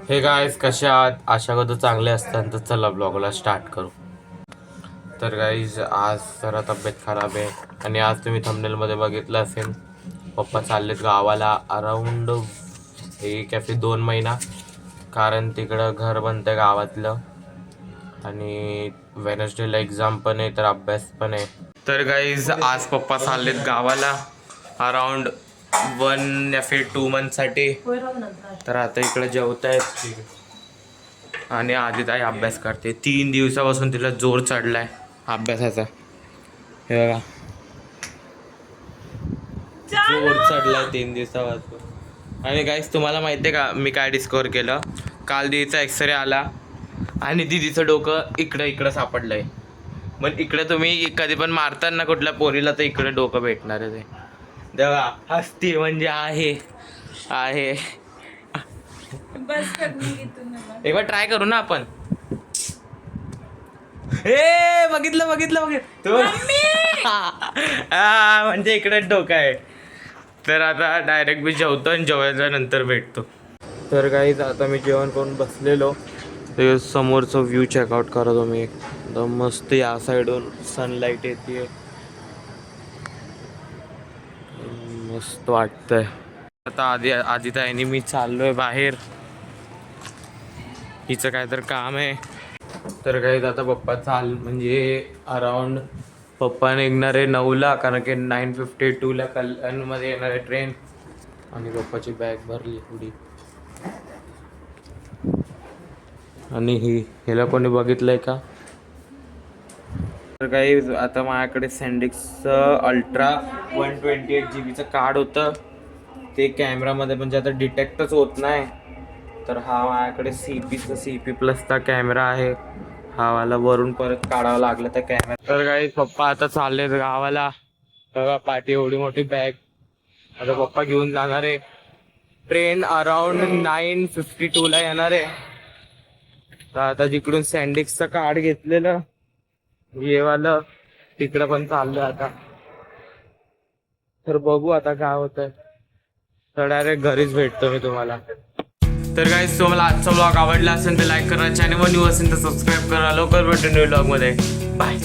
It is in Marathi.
हे गाईज कसे आहात? आशा करतो चांगले असतात. तर चला ब्लॉगला स्टार्ट करू. तर गाईज आज जरा तब्येत खराब आहे आणि आज तुम्ही थंबनेलमध्ये बघितलं असेल पप्पा चाललेत गावाला अराऊंड एक या फिर 2 महिना, कारण तिकडं घर बनतं गावातलं आणि वेनसडेला एक्झाम पण आहे, तर अभ्यास पण आहे. तर गाईज आज पप्पा चाललेत गावाला अराऊंड 1 या फिर 2 मंथसाठी. तर आता इकडे जेवतायत आणि आधी ताई अभ्यास करते. 3 दिवसापासून तिला जोर चढलाय अभ्यासाचा. हे बघा, जोर चढलाय 3 दिवसापासून. आणि गाईस तुम्हाला माहिती आहे का मी काय डिस्कवर केलं? काल दीदीचा एक्सरे आला आणि दीदीचं डोकं इकडं सापडलंय. मग इकडे तुम्ही कधी पण मारताना कुठल्या पोरीला तर इकडे डोकं भेटणार आहे. ते देवा हसती म्हणजे आहे आहे. एक बार ट्राय करू ना आपण. ए बघितलं म्हणजे इकडे डोकं आहे. तर आता डायरेक्ट मी जेवतो आणि जेवायच्या नंतर भेटतो. तर गाईज आता मी जेवण करून बसलेलो. ते समोरचं व्ह्यू चेकआउट करा तुम्ही. एकदम मस्त या साईडून सनलाईट येते, मस्त वाटतंय. आता आधी ताईने मी चाललोय बाहेर, हिचं काय तर काम आहे. तर काही आता पप्पा म्हणजे अराऊंड पप्पा निघणार आहे 9ला, कारण की 9:52ला कल्याणमध्ये येणार आहे ट्रेन. आणि पप्पाची बॅग भरली पुढी. आणि हिला कोणी बघितलंय का? तर काही आता माझ्याकडे सॅन्डिक्सचं अल्ट्रा 128 GB कार्ड होतं. ते कॅमेरामध्ये म्हणजे आता डिटेक्टच होत नाही. तर हा माझ्याकडे CP प्लसचा कॅमेरा आहे. हा वाला वरून परत काढावा लागला त्या कॅमेरा. तर काही पप्पा आता चाललेत गावाला. बघा पाठी एवढी मोठी बॅग. आता पप्पा घेऊन जाणार आहे. ट्रेन अराऊंड 9:52ला येणार आहे. तर आता जिकडून सॅन्डिक्सचं कार्ड घेतलेलं हे वालं तिकडं पण चाललं आता. तर बघू आता काय होतंय. तर डायरेक्ट घरीच भेटतो मी तुम्हाला. तर गाईस तुम्हाला आजचा ब्लॉग आवडला असेल तर लाईक करा, चॅनलवर न्यू असेल तर सबस्क्राईब करा. लवकर भेटू न्यू ब्लॉगमध्ये. बाय.